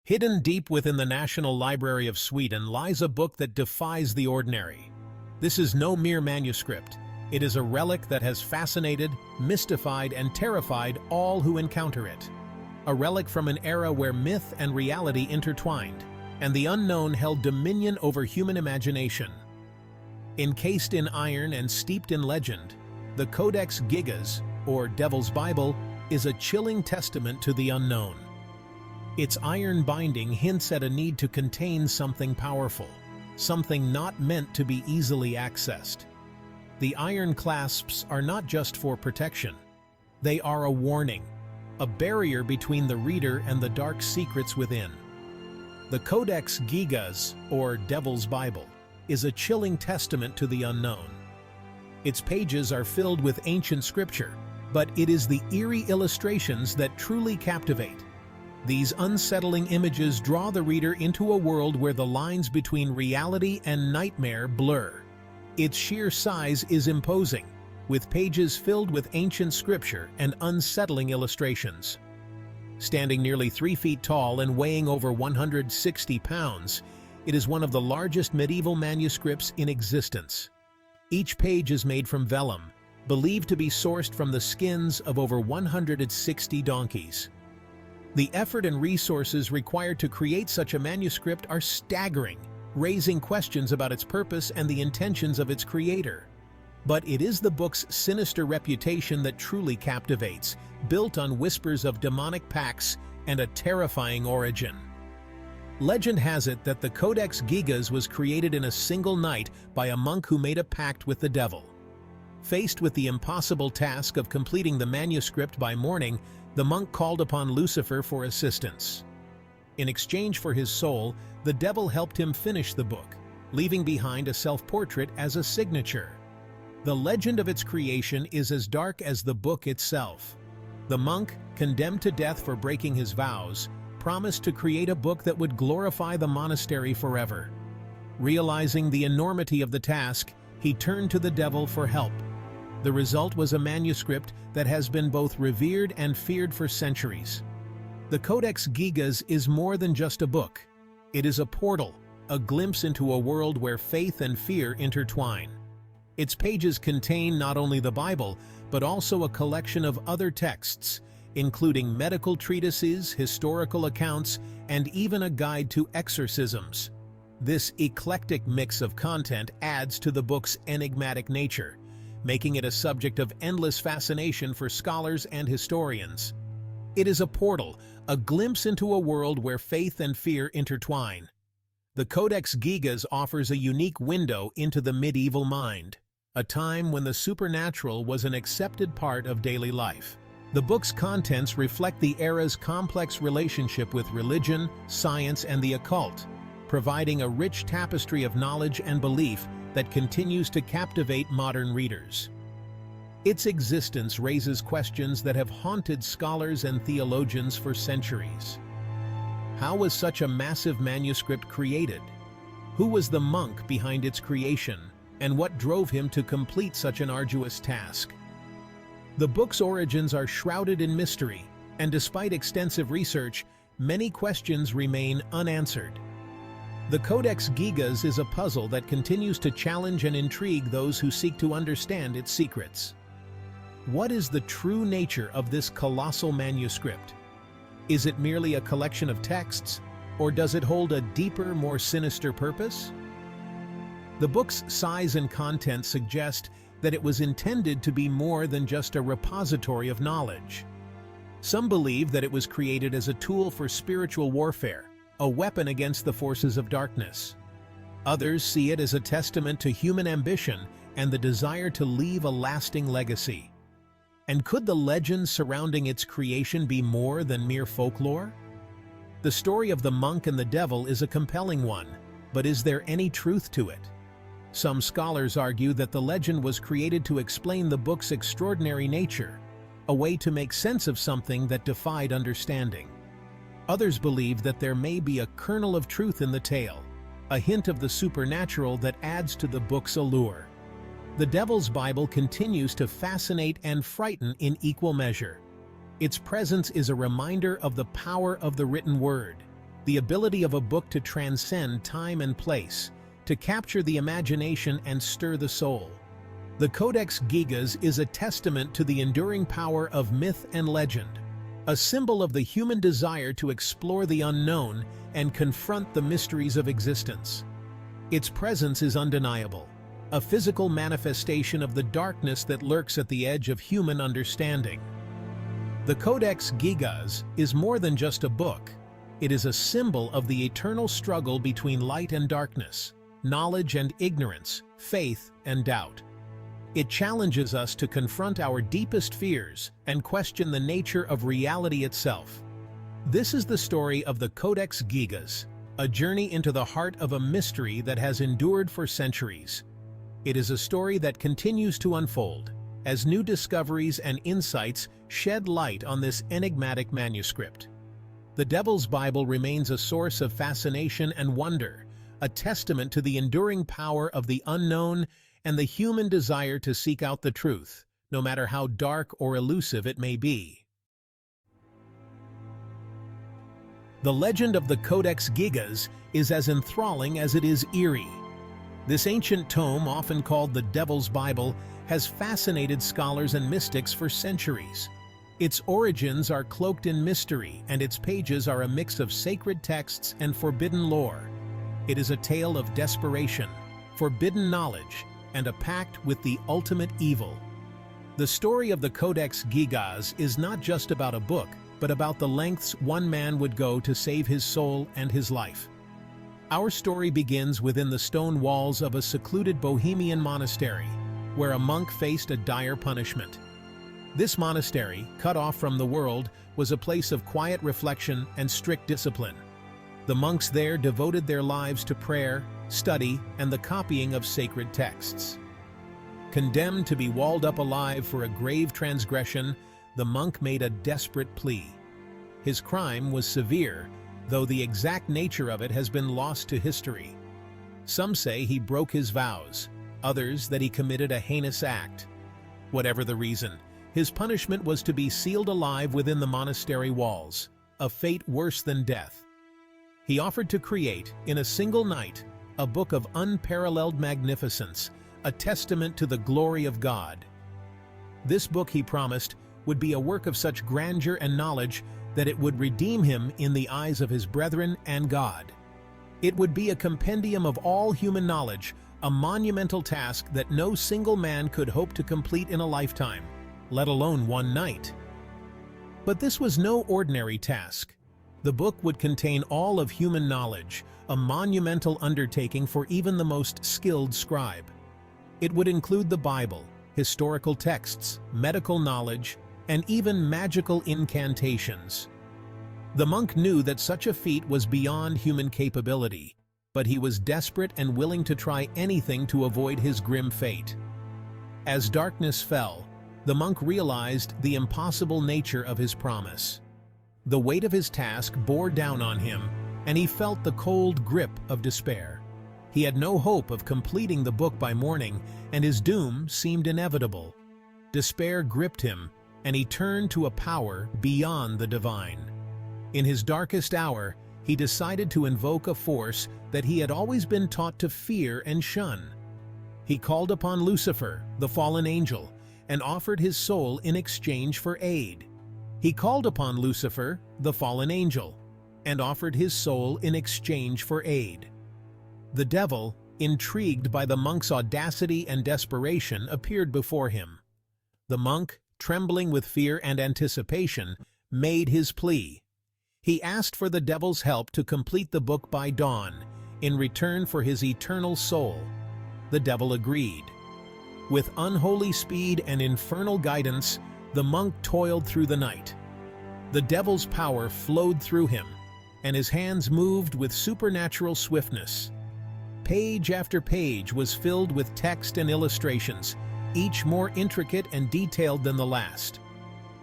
Hidden deep within the National Library of Sweden lies a book that defies the ordinary. This is no mere manuscript. It is a relic that has fascinated, mystified, and terrified all who encounter it. A relic from an era where myth and reality intertwined, and the unknown held dominion over human imagination. Encased in iron and steeped in legend, the Codex Gigas, or Devil's Bible, is a chilling testament to the unknown. Its iron binding hints at a need to contain something powerful, something not meant to be easily accessed. The iron clasps are not just for protection. They are a warning, a barrier between the reader and the dark secrets within. The Codex Gigas, or Devil's Bible, is a chilling testament to the unknown. Its pages are filled with ancient scripture, but it is the eerie illustrations that truly captivate. These unsettling images draw the reader into a world where the lines between reality and nightmare blur. Its sheer size is imposing, with pages filled with ancient scripture and unsettling illustrations. Standing nearly 3 feet tall and weighing over 160 pounds, it is one of the largest medieval manuscripts in existence. Each page is made from vellum, believed to be sourced from the skins of over 160 donkeys. The effort and resources required to create such a manuscript are staggering, raising questions about its purpose and the intentions of its creator. But it is the book's sinister reputation that truly captivates, built on whispers of demonic pacts and a terrifying origin. Legend has it that the Codex Gigas was created in a single night by a monk who made a pact with the devil. Faced with the impossible task of completing the manuscript by morning, the monk called upon Lucifer for assistance. In exchange for his soul, the devil helped him finish the book, leaving behind a self-portrait as a signature. The legend of its creation is as dark as the book itself. The monk, condemned to death for breaking his vows, promised to create a book that would glorify the monastery forever. Realizing the enormity of the task, he turned to the devil for help. The result was a manuscript that has been both revered and feared for centuries. The Codex Gigas is more than just a book. It is a portal, a glimpse into a world where faith and fear intertwine. Its pages contain not only the Bible, but also a collection of other texts, including medical treatises, historical accounts, and even a guide to exorcisms. This eclectic mix of content adds to the book's enigmatic nature, making it a subject of endless fascination for scholars and historians. It is a portal, a glimpse into a world where faith and fear intertwine. The Codex Gigas offers a unique window into the medieval mind, a time when the supernatural was an accepted part of daily life. The book's contents reflect the era's complex relationship with religion, science, and the occult, providing a rich tapestry of knowledge and belief that continues to captivate modern readers. Its existence raises questions that have haunted scholars and theologians for centuries. How was such a massive manuscript created? Who was the monk behind its creation, and what drove him to complete such an arduous task? The book's origins are shrouded in mystery, and despite extensive research, many questions remain unanswered. The Codex Gigas is a puzzle that continues to challenge and intrigue those who seek to understand its secrets. What is the true nature of this colossal manuscript? Is it merely a collection of texts, or does it hold a deeper, more sinister purpose? The book's size and content suggest that it was intended to be more than just a repository of knowledge. Some believe that it was created as a tool for spiritual warfare, a weapon against the forces of darkness. Others see it as a testament to human ambition and the desire to leave a lasting legacy. And could the legend surrounding its creation be more than mere folklore? The story of the monk and the devil is a compelling one, but is there any truth to it? Some scholars argue that the legend was created to explain the book's extraordinary nature, a way to make sense of something that defied understanding. Others believe that there may be a kernel of truth in the tale, a hint of the supernatural that adds to the book's allure. The Devil's Bible continues to fascinate and frighten in equal measure. Its presence is a reminder of the power of the written word, the ability of a book to transcend time and place, to capture the imagination and stir the soul. The Codex Gigas is a testament to the enduring power of myth and legend, a symbol of the human desire to explore the unknown and confront the mysteries of existence. Its presence is undeniable, a physical manifestation of the darkness that lurks at the edge of human understanding. The Codex Gigas is more than just a book. It is a symbol of the eternal struggle between light and darkness, knowledge and ignorance, faith and doubt. It challenges us to confront our deepest fears and question the nature of reality itself. This is the story of the Codex Gigas, a journey into the heart of a mystery that has endured for centuries. It is a story that continues to unfold as new discoveries and insights shed light on this enigmatic manuscript. The Devil's Bible remains a source of fascination and wonder, a testament to the enduring power of the unknown and the human desire to seek out the truth, no matter how dark or elusive it may be. The legend of the Codex Gigas is as enthralling as it is eerie. This ancient tome, often called the Devil's Bible, has fascinated scholars and mystics for centuries. Its origins are cloaked in mystery, and its pages are a mix of sacred texts and forbidden lore. It is a tale of desperation, forbidden knowledge, and a pact with the ultimate evil. The story of the Codex Gigas is not just about a book, but about the lengths one man would go to save his soul and his life. Our story begins within the stone walls of a secluded Bohemian monastery, where a monk faced a dire punishment. This monastery, cut off from the world, was a place of quiet reflection and strict discipline. The monks there devoted their lives to prayer, study, and the copying of sacred texts. Condemned to be walled up alive for a grave transgression, the monk made a desperate plea. His crime was severe, though the exact nature of it has been lost to history. Some say he broke his vows, others that he committed a heinous act. Whatever the reason, his punishment was to be sealed alive within the monastery walls, a fate worse than death. He offered to create, in a single night, a book of unparalleled magnificence, a testament to the glory of God. This book, he promised, would be a work of such grandeur and knowledge that it would redeem him in the eyes of his brethren and God. It would be a compendium of all human knowledge, a monumental task that no single man could hope to complete in a lifetime, let alone one night. But this was no ordinary task. The book would contain all of human knowledge, a monumental undertaking for even the most skilled scribe. It would include the Bible, historical texts, medical knowledge, and even magical incantations. The monk knew that such a feat was beyond human capability, but he was desperate and willing to try anything to avoid his grim fate. As darkness fell, the monk realized the impossible nature of his promise. The weight of his task bore down on him, and he felt the cold grip of despair. He had no hope of completing the book by morning, and his doom seemed inevitable. Despair gripped him, and he turned to a power beyond the divine. In his darkest hour, he decided to invoke a force that he had always been taught to fear and shun. He called upon Lucifer, the fallen angel, and offered his soul in exchange for aid. He called upon Lucifer, the fallen angel, and offered his soul in exchange for aid. The devil, intrigued by the monk's audacity and desperation, appeared before him. The monk, trembling with fear and anticipation, made his plea. He asked for the devil's help to complete the book by dawn, in return for his eternal soul. The devil agreed. With unholy speed and infernal guidance, the monk toiled through the night. The devil's power flowed through him, and his hands moved with supernatural swiftness. Page after page was filled with text and illustrations, each more intricate and detailed than the last.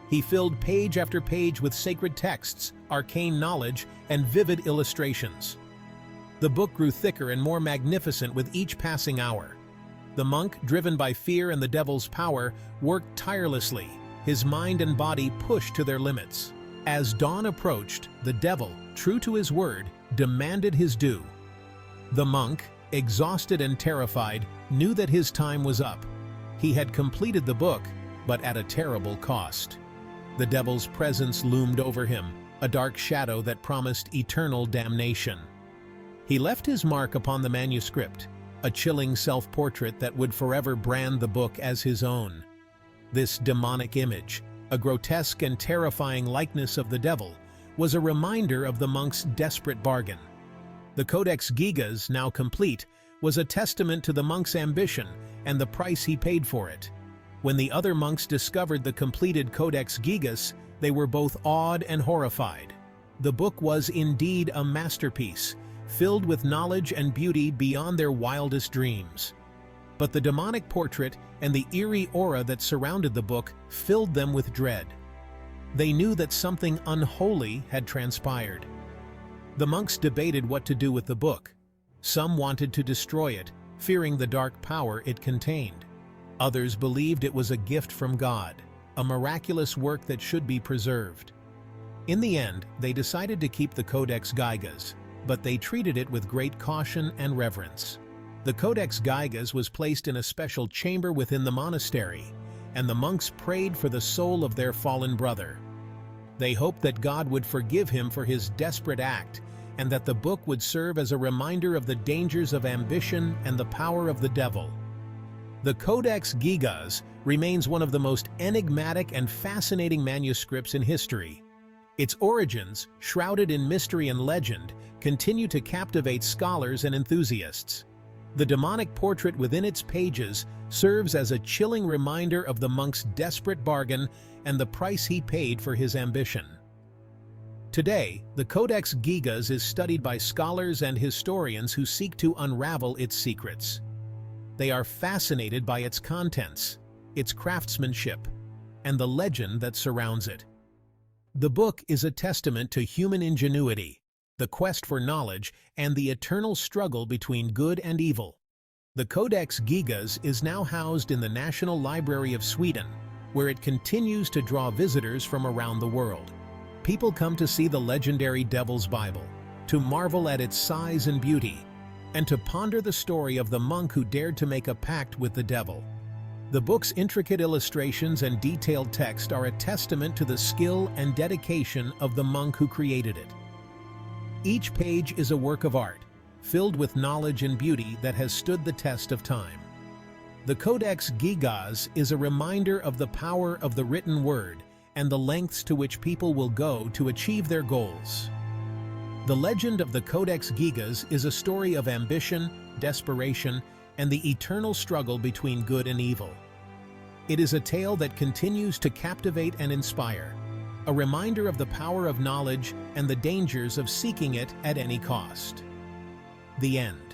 He filled page after page with sacred texts, arcane knowledge, and vivid illustrations. The book grew thicker and more magnificent with each passing hour. The monk, driven by fear and the devil's power, worked tirelessly, his mind and body pushed to their limits. As dawn approached, the devil, true to his word, demanded his due. The monk, exhausted and terrified, knew that his time was up. He had completed the book, but at a terrible cost. The devil's presence loomed over him, a dark shadow that promised eternal damnation. He left his mark upon the manuscript, a chilling self-portrait that would forever brand the book as his own. This demonic image, a grotesque and terrifying likeness of the devil, was a reminder of the monk's desperate bargain. The Codex Gigas, now complete, was a testament to the monk's ambition and the price he paid for it. When the other monks discovered the completed Codex Gigas, they were both awed and horrified. The book was indeed a masterpiece, filled with knowledge and beauty beyond their wildest dreams. But the demonic portrait and the eerie aura that surrounded the book filled them with dread. They knew that something unholy had transpired. The monks debated what to do with the book. Some wanted to destroy it, fearing the dark power it contained. Others believed it was a gift from God, a miraculous work that should be preserved. In the end, they decided to keep the Codex Gigas, but they treated it with great caution and reverence. The Codex Gigas was placed in a special chamber within the monastery, and the monks prayed for the soul of their fallen brother. They hoped that God would forgive him for his desperate act, and that the book would serve as a reminder of the dangers of ambition and the power of the devil. The Codex Gigas remains one of the most enigmatic and fascinating manuscripts in history. Its origins, shrouded in mystery and legend, continue to captivate scholars and enthusiasts. The demonic portrait within its pages serves as a chilling reminder of the monk's desperate bargain and the price he paid for his ambition. Today, the Codex Gigas is studied by scholars and historians who seek to unravel its secrets. They are fascinated by its contents, its craftsmanship, and the legend that surrounds it. The book is a testament to human ingenuity, the quest for knowledge, and the eternal struggle between good and evil. The Codex Gigas is now housed in the National Library of Sweden, where it continues to draw visitors from around the world. People come to see the legendary Devil's Bible, to marvel at its size and beauty, and to ponder the story of the monk who dared to make a pact with the devil. The book's intricate illustrations and detailed text are a testament to the skill and dedication of the monk who created it. Each page is a work of art, filled with knowledge and beauty that has stood the test of time. The Codex Gigas is a reminder of the power of the written word and the lengths to which people will go to achieve their goals. The legend of the Codex Gigas is a story of ambition, desperation, and the eternal struggle between good and evil. It is a tale that continues to captivate and inspire, a reminder of the power of knowledge and the dangers of seeking it at any cost. The end.